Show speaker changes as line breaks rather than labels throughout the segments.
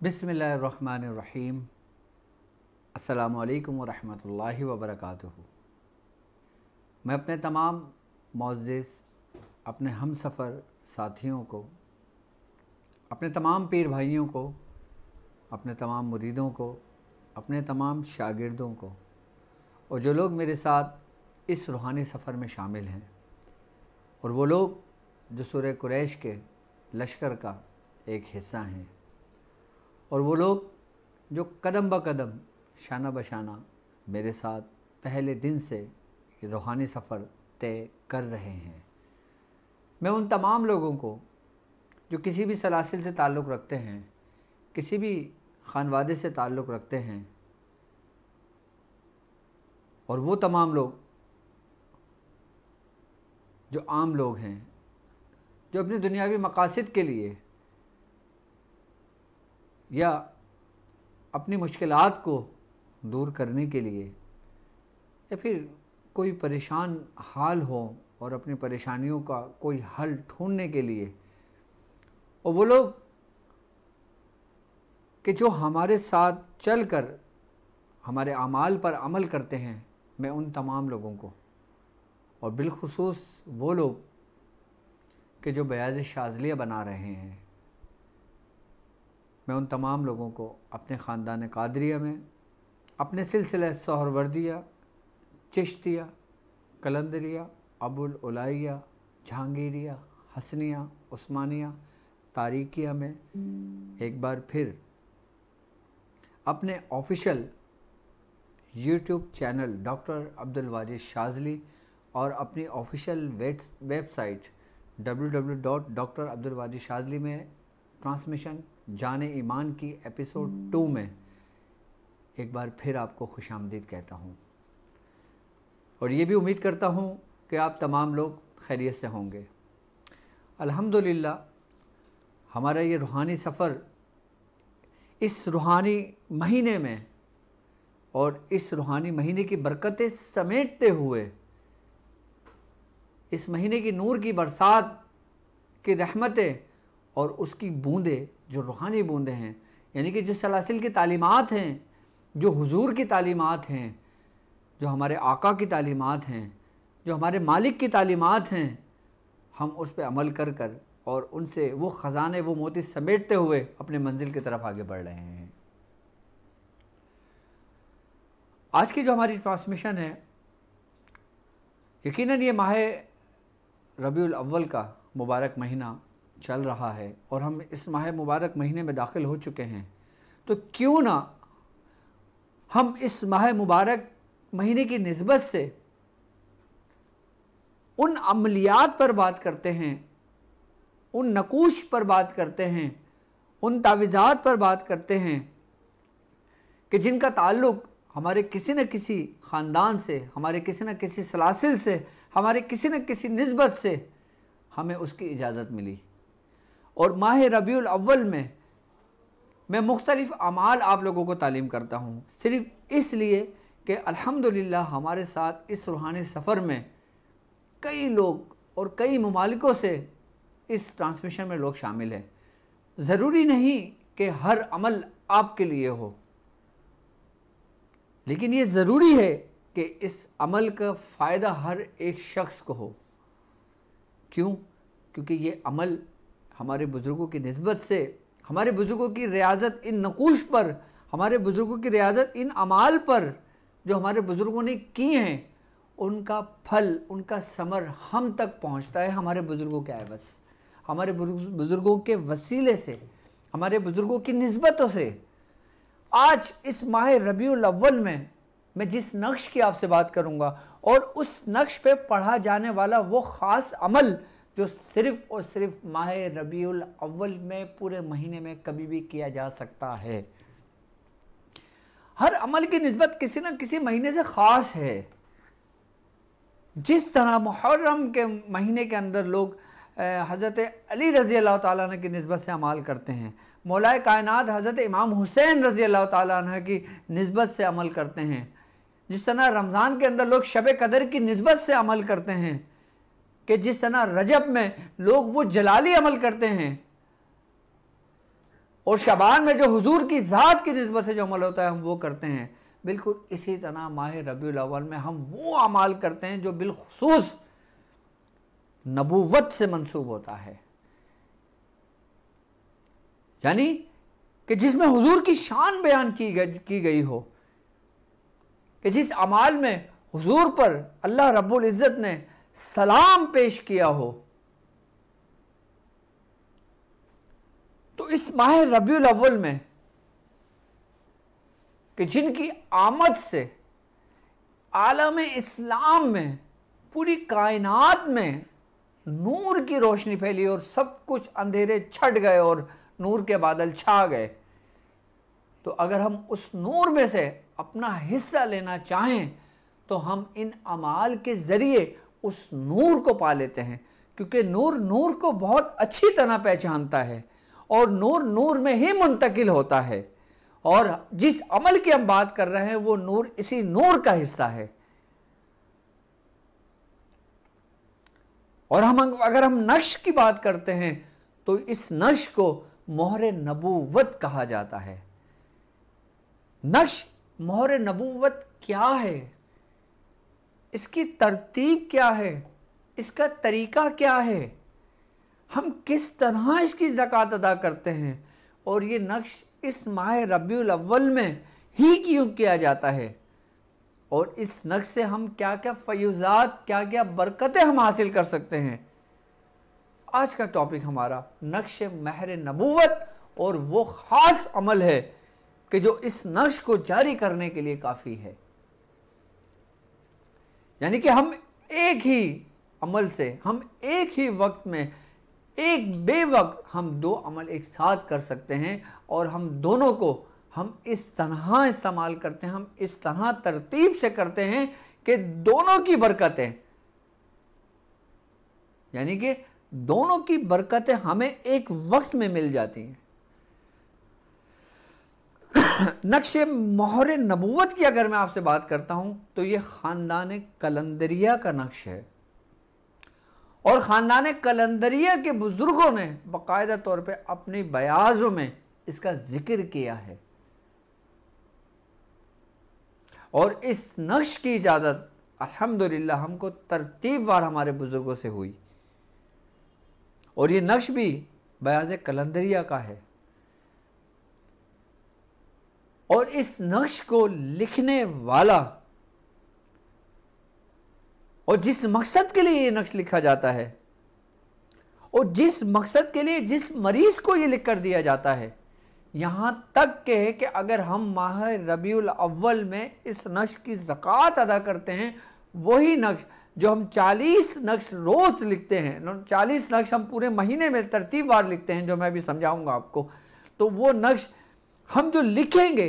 बिस्मिल्लाहिर्रहमानिर्रहीम। अस्सलामु अलैकुम वरहमतुल्लाहि वबरकातुहू। मैं अपने तमाम मुअज़्ज़िज़ अपने हम सफ़र साथियों को, अपने तमाम पीर भाइयों को, अपने तमाम मुरीदों को, अपने तमाम शागिर्दों को और जो लोग मेरे साथ इस रूहानी सफ़र में शामिल हैं और वो लोग जो सूरह कुरैश के लश्कर का एक हिस्सा हैं और वो लोग जो कदम ब कदम शाना बशाना मेरे साथ पहले दिन से ये रूहानी सफ़र तय कर रहे हैं, मैं उन तमाम लोगों को जो किसी भी सलासिल से ताल्लुक़ रखते हैं, किसी भी ख़ानवादे से ताल्लुक़ रखते हैं और वो तमाम लोग जो आम लोग हैं, जो अपनी दुनियावी मकासद के लिए या अपनी मुश्किलात को दूर करने के लिए या फिर कोई परेशान हाल हो और अपनी परेशानियों का कोई हल ढूंढने के लिए, और वो लोग कि जो हमारे साथ चलकर हमारे अमाल पर अमल करते हैं, मैं उन तमाम लोगों को और बिलखुसूस वो लोग कि जो बयाज़ शाज़लिया बना रहे हैं, मैं उन तमाम लोगों को अपने ख़ानदान कादरिया में, अपने सिलसिला सोहरवर्दिया, चिश्तिया, कलंदरिया, अबुल उलाइया, जहांगीरिया, हसनिया, उस्मानिया, तारीकिया में एक बार फिर अपने official YouTube channel doctor Abdul Wajid Shazli और अपनी ऑफिशियल वेबसाइट www.drabdulwajidshazli में ट्रांसमिशन जाने ईमान की एपिसोड 2 में एक बार फिर आपको खुशामदीद कहता हूँ और ये भी उम्मीद करता हूँ कि आप तमाम लोग खैरियत से होंगे। अल्हम्दुलिल्लाह हमारा ये रूहानी सफ़र इस रूहानी महीने में और इस रूहानी महीने की बरकतें समेटते हुए इस महीने की नूर की बरसात की रहमतें और उसकी बूंदें जो रूहानी बूंदें हैं, यानी कि जो सलासिल की तालीमात हैं, जो हुजूर की तालीमात हैं, जो हमारे आका की तालीमात हैं, जो हमारे मालिक की तालीमात हैं, हम उस पर अमल कर कर और उनसे वो ख़जाने वो मोती समेटते हुए अपने मंजिल की तरफ आगे बढ़ रहे हैं। आज की जो हमारी ट्रांसमिशन है, यकीनन ये माह रबीउल अव्वल का मुबारक महीना चल रहा है और हम इस माह मुबारक महीने में दाखिल हो चुके हैं, तो क्यों ना हम इस माह मुबारक महीने की निस्बत से उन अमलियात पर बात करते हैं, उन नकूश पर बात करते हैं, उन तावीज़ात पर बात करते हैं कि जिनका ताल्लुक़ हमारे किसी न किसी ख़ानदान से, हमारे किसी न किसी सलासिल से, हमारे किसी न किसी निस्बत से हमें उसकी इजाज़त मिली। और माह रबीउल अव्वल में मैं मुख्तलिफ़ अमाल आप लोगों को तालीम करता हूँ, सिर्फ़ इसलिए कि अल्हम्दुलिल्लाह हमारे साथ इस रूहानी सफ़र में कई लोग और कई ममालिकों से इस ट्रांसमिशन में लोग शामिल हैं। ज़रूरी नहीं कि हर अमल आपके लिए हो, लेकिन ये ज़रूरी है कि इस अमल का फ़ायदा हर एक शख्स को हो। क्यों? क्योंकि ये अमल हमारे बुज़ुर्गों की निस्बत से, हमारे बुज़ुर्गों की रियाज़त इन नकूश पर, हमारे बुज़ुर्गों की रियाज़त इन अमाल पर जो हमारे बुज़ुर्गों ने किए हैं, उनका फल, उनका समर हम तक पहुंचता है हमारे बुज़ुर्गों के एवज़, हमारे बुज़ुर्गों के वसीले से, हमारे बुज़ुर्गों की निस्बतों से। आज इस माह रबीउल अव्वल में मैं जिस नक्श की आपसे बात करूंगा और उस नक्श पे पढ़ा जाने वाला वो ख़ास अमल जो सिर्फ़ और सिर्फ माह रबीउल अव्वल में पूरे महीने में कभी भी किया जा सकता है। हर अमल की निस्बत किसी न किसी महीने से ख़ास है। जिस तरह मुहर्रम के महीने के अंदर लोग हज़रत अली रज़ी अल्लाह ताला अन्हु की निस्बत से अमल करते हैं, मौलाए कायनात हज़रत इमाम हुसैन रज़ी अल्लाह ताला अन्हु की निस्बत से अमल करते हैं, जिस तरह रमज़ान के अंदर लोग शब कदर की निस्बत से अमल करते हैं, कि जिस तरह रजब में लोग वो जलाली अमल करते हैं, और शबान में जो हुजूर की ज़ात की निस्बत से जो अमल होता है हम वो करते हैं। बिल्कुल इसी तरह माह रबीउल अव्वल में हम वो अमाल करते हैं जो बिलखुसूस नबूवत से मंसूब होता है, यानी कि जिसमें हुजूर की शान बयान की गई हो, कि जिस अमाल में हुजूर पर अल्लाह रब्बुल इज़्ज़त ने सलाम पेश किया हो। तो इस माह रबीउल अव्वल में कि जिनकी आमद से आलम इस्लाम में, पूरी कायनात में नूर की रोशनी फैली और सब कुछ अंधेरे छट गए और नूर के बादल छा गए, तो अगर हम उस नूर में से अपना हिस्सा लेना चाहें तो हम इन अमाल के ज़रिए उस नूर को पा लेते हैं, क्योंकि नूर नूर को बहुत अच्छी तरह पहचानता है और नूर नूर में ही मुंतकिल होता है। और जिस अमल की हम बात कर रहे हैं वो नूर इसी नूर का हिस्सा है। और अगर हम नक्श की बात करते हैं तो इस नक्श को मोहर नबूवत कहा जाता है। नक्श मोहर नबूवत क्या है, इसकी तरतीब क्या है, इसका तरीका क्या है, हम किस तरह इसकी ज़कात अदा करते हैं, और ये नक्श इस माह रबीउल अव्वल में ही क्यों किया जाता है, और इस नक्श से हम क्या क्या फ़यूज़ात, क्या क्या बरकतें हम हासिल कर सकते हैं। आज का टॉपिक हमारा नक्श महर नबूवत और वो ख़ास अमल है कि जो इस नक्श को जारी करने के लिए काफ़ी है। यानी कि हम एक ही अमल से, हम एक ही वक्त में, एक बेवक्त हम दो अमल एक साथ कर सकते हैं, और हम दोनों को हम इस तरह इस्तेमाल करते हैं, हम इस तरह तरतीब से करते हैं कि दोनों की बरकतें, यानी कि दोनों की बरकतें हमें एक वक्त में मिल जाती हैं। नक्श मोहर नबूवत की अगर मैं आपसे बात करता हूं तो ये ख़ानदान कलंदरिया का नक्श है, और ख़ानदान कलंदरिया के बुज़ुर्गों ने बाकायदा तौर पे अपनी बयाज़ों में इसका ज़िक्र किया है। और इस नक्श की इजाज़त अल्हम्दुलिल्लाह हमको तरतीबवार हमारे बुज़ुर्गों से हुई, और ये नक्श भी बयाज़ कलंदरिया का है। और इस नक्श को लिखने वाला, और जिस मकसद के लिए ये नक्श लिखा जाता है, और जिस मकसद के लिए जिस मरीज़ को ये लिख कर दिया जाता है, यहाँ तक के कि अगर हम माह रबीउल अव्वल में इस नक्श की ज़कात अदा करते हैं, वही नक्श जो हम 40 नक्श रोज़ लिखते हैं, 40 नक्श हम पूरे महीने में तरतीबवार लिखते हैं, जो मैं भी समझाऊंगा आपको, तो वो नक्श हम जो लिखेंगे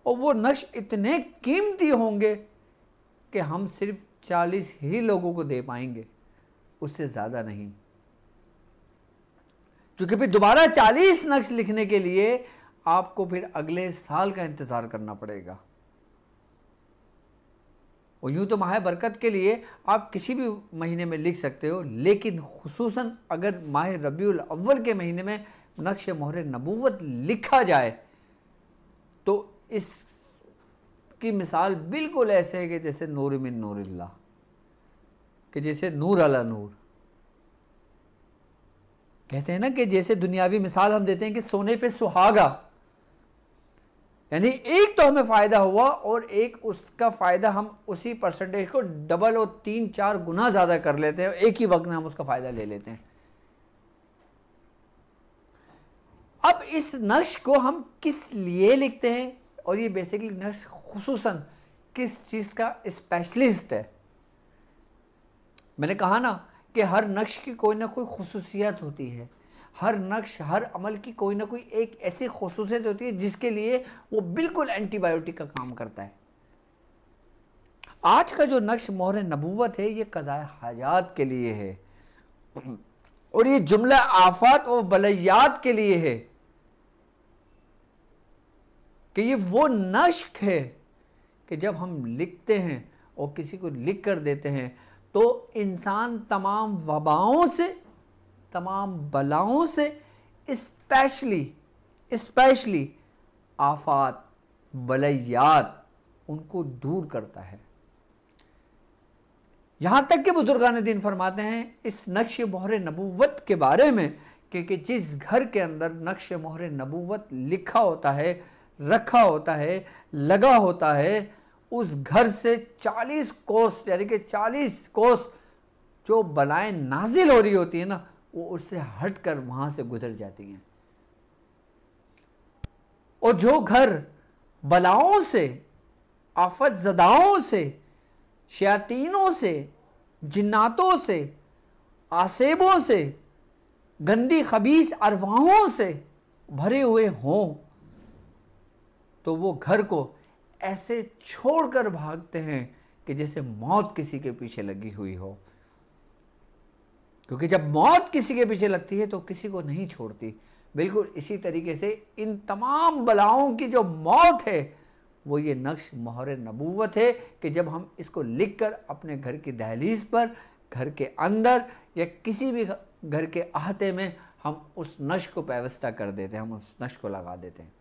और वो नक्श इतने कीमती होंगे कि हम सिर्फ 40 ही लोगों को दे पाएंगे, उससे ज़्यादा नहीं। क्योंकि फिर दोबारा 40 नक्श लिखने के लिए आपको फिर अगले साल का इंतज़ार करना पड़ेगा। और यूँ तो माह बरकत के लिए आप किसी भी महीने में लिख सकते हो, लेकिन खुसूसन अगर माह रबीउल अव्वल के महीने में नक्श मोहर नबूवत लिखा जाए तो इसकी मिसाल बिल्कुल ऐसे है कि जैसे नूर मिन नूरिल्लाह, कि जैसे नूर अला नूर। कहते हैं ना कि जैसे दुनियावी मिसाल हम देते हैं कि सोने पे सुहागा, यानी एक तो हमें फ़ायदा हुआ और एक उसका फ़ायदा हम उसी परसेंटेज को डबल और 3-4 गुना ज़्यादा कर लेते हैं, एक ही वक्त में हम उसका फ़ायदा ले लेते हैं। अब इस नक्श को हम किस लिए लिखते हैं, और ये बेसिकली नक्श खुसूसन किस चीज़ का स्पेशलिस्ट है। मैंने कहा ना कि हर नक्श की कोई ना कोई खुसूसियत होती है, हर नक्श, हर अमल की कोई ना कोई एक ऐसी खुसूसियत होती है जिसके लिए वो बिल्कुल एंटीबायोटिक का काम करता है। आज का जो नक्श मोहर नबूवत है ये क़ज़ाए हाजात के लिए है, और ये जुमला आफात और बलैयात के लिए है, कि ये वो नक्श है कि जब हम लिखते हैं और किसी को लिख कर देते हैं तो इंसान तमाम वबाओं से, तमाम बलाओं से, स्पेशली स्पेशली आफात, बलैयात, उनको दूर करता है। यहाँ तक कि बुजुर्गान दीन फरमाते हैं इस नक्श मोहर नबूवत के बारे में कि जिस घर के अंदर नक्श मोहर नबूवत लिखा होता है, रखा होता है, लगा होता है, उस घर से 40 कोस यानी कि 40 कोस जो बलाएं नाजिल हो रही होती है ना, वो उससे हटकर वहां से गुजर जाती हैं। और जो घर बलाओं से, आफत ज़दाओं से, शयातीनों से, जिन्नातों से, आसेबों से, गंदी खबीस अरवाहों से भरे हुए हों, तो वो घर को ऐसे छोड़कर भागते हैं कि जैसे मौत किसी के पीछे लगी हुई हो। क्योंकि जब मौत किसी के पीछे लगती है तो किसी को नहीं छोड़ती। बिल्कुल इसी तरीके से इन तमाम बलाओं की जो मौत है वो ये नक्श मोहर नबूवत है कि जब हम इसको लिखकर अपने घर की दहलीज पर, घर के अंदर या किसी भी घर के अहाते में हम उस नक्श को पैवस्ता कर देते हैं, हम उस नक्श को लगा देते हैं।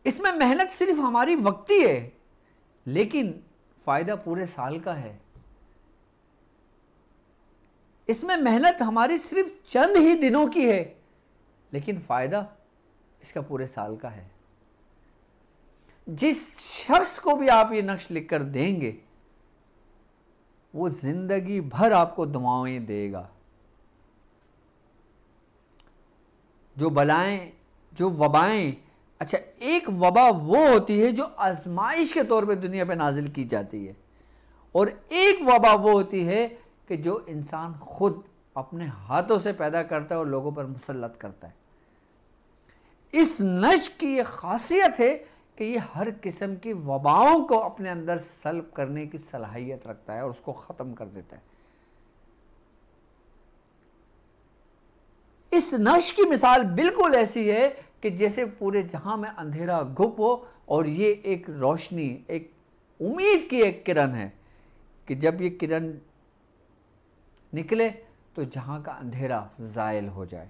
इसमें मेहनत सिर्फ हमारी वक्ती है, लेकिन फ़ायदा पूरे साल का है। इसमें मेहनत हमारी सिर्फ चंद ही दिनों की है, लेकिन फ़ायदा इसका पूरे साल का है। जिस शख्स को भी आप ये नक्श लिख कर देंगे वो जिंदगी भर आपको दुआएं देगा। जो बलाएं, जो वबाएं, अच्छा एक वबा वो होती है जो आजमाइश के तौर पे दुनिया पे नाजिल की जाती है, और एक वबा वो होती है कि जो इंसान खुद अपने हाथों से पैदा करता है और लोगों पर मुसल्लत करता है। इस नक्श की ये खासियत है कि ये हर किस्म की वबाओं को अपने अंदर सल्ब करने की सलाहियत रखता है और उसको ख़त्म कर देता है। इस नक्श की मिसाल बिल्कुल ऐसी है कि जैसे पूरे जहां में अंधेरा घुप हो और ये एक रोशनी, एक उम्मीद की एक किरण है कि जब ये किरण निकले तो जहां का अंधेरा ज़ायल हो जाए।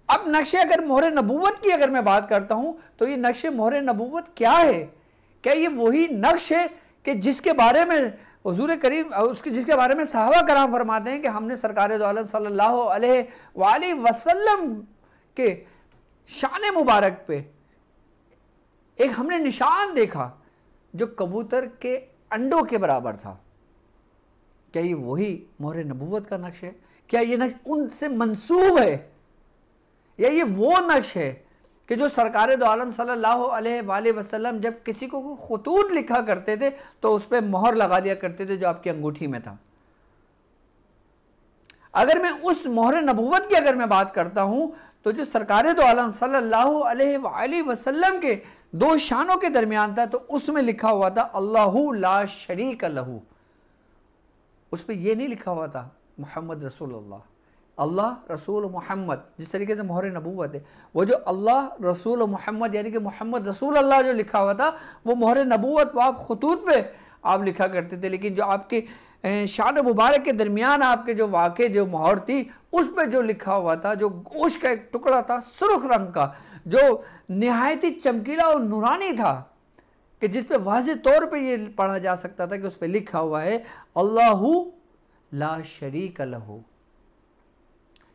अब नक्शे अगर मोहर नबूवत की अगर मैं बात करता हूं तो ये नक्शे मोहर नबूवत क्या है? क्या ये वही नक्श है कि जिसके बारे में हुजूर करीम जिसके बारे में सहाबा कराम फरमाते हैं कि हमने सरकार दो आलम सल्लल्लाहु अलैहि वसल्लम के शान मुबारक पे एक हमने निशान देखा जो कबूतर के अंडों के बराबर था? क्या ये वही मोहर नबूवत का नक्श है? क्या ये नक्श उनसे मंसूब है, या ये वो नक्श है कि जो सरकार दो आलम सल्लल्लाहु अलैहि वसल्लम जब किसी को खुतूत लिखा करते थे तो उस पर मोहर लगा दिया करते थे जो आपकी अंगूठी में था? अगर मैं उस मोहर नबूवत की अगर मैं बात करता हूं तो जो सरकार दो आलम सल्लल्लाहु अलैहि वसल्लम के दो शानों के दरमियान था, तो उसमें लिखा हुआ था अल्लाहु ला शरीक लहू। उस पर यह नहीं लिखा हुआ था मोहम्मद रसूलुल्लाह, अल्लाह रसूल मोहम्मद। जिस तरीके से मोहर नबूवत है, वो जो अल्लाह रसूल मोहम्मद यानी कि मोहम्मद रसूल अल्लाह जो लिखा हुआ था वो मोहर नबूवत वो आप खुतूत पे आप लिखा करते थे। लेकिन जो आपके शान मुबारक के दरमियान आपके जो वाक़े जो मोहर थी उस पर जो लिखा हुआ था, जो गोश्त का एक टुकड़ा था सुर्ख रंग का, जो नहायत ही चमकीला और नूरानी था, कि जिस पे वाज़े तौर पे ये पढ़ा जा सकता था कि उस पर लिखा हुआ है अल्लाहु ला शरीक लहू।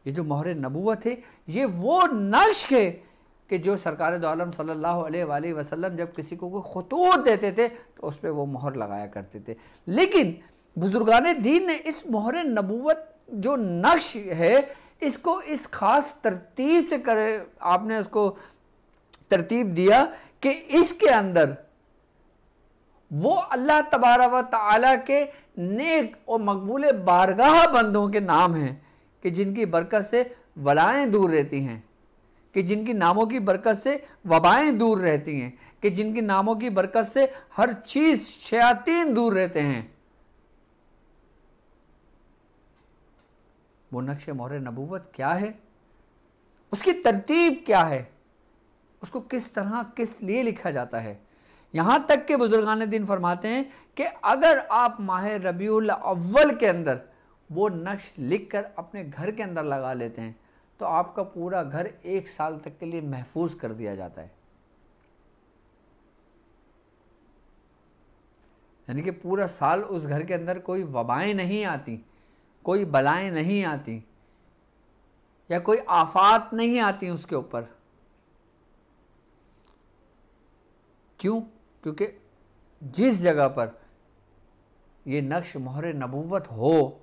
ये जो मोहर नबूवत है ये वो नक्श है कि जो सरकार दो आलम सल्लल्लाहु अलैहि वसल्लम जब किसी को कोई खुतूत देते थे तो उस पर वो मोहर लगाया करते थे। लेकिन बुजुर्गान दीन ने इस मोहर नबूवत जो नक्श है इसको इस ख़ास तरतीब से करे, आपने उसको तरतीब दिया कि इसके अंदर वो अल्लाह तबारा व तआला के नेक और मकबूल बारगाह बंदों के नाम हैं कि जिनकी बरकत से वलाएँ दूर रहती हैं, कि जिनकी नामों की बरकत से वबाएँ दूर रहती हैं, कि जिनकी नामों की बरकत से हर चीज़ शयातीन दूर रहते हैं। वो नक्श मोहर नबूवत क्या है, उसकी तरतीब क्या है, उसको किस तरह किस लिए लिखा जाता है? यहाँ तक के बुजुर्गान दीन फरमाते हैं कि अगर आप माह रबीउल अव्वल के अंदर वो नक्श लिख कर अपने घर के अंदर लगा लेते हैं तो आपका पूरा घर 1 साल तक के लिए महफूज कर दिया जाता है। यानी कि पूरा साल उस घर के अंदर कोई वबाएं नहीं आती, कोई बलाएं नहीं आती या कोई आफात नहीं आती उसके ऊपर। क्यों? क्योंकि जिस जगह पर ये नक्श मोहर नबूवत हो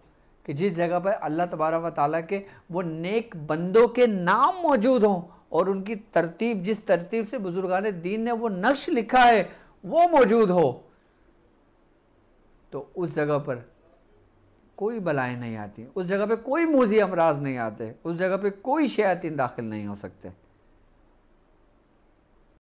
कि जिस जगह पर अल्लाह तबारक व तआला के वो नेक बंदों के नाम मौजूद हों और उनकी तरतीब, जिस तरतीब से बुजुर्गान दीन ने वो नक्श लिखा है वो मौजूद हो, तो उस जगह पर कोई बलाएं नहीं आती, उस जगह पे कोई मूजी अमराज नहीं आते, उस जगह पे कोई शयातीन दाखिल नहीं हो सकते।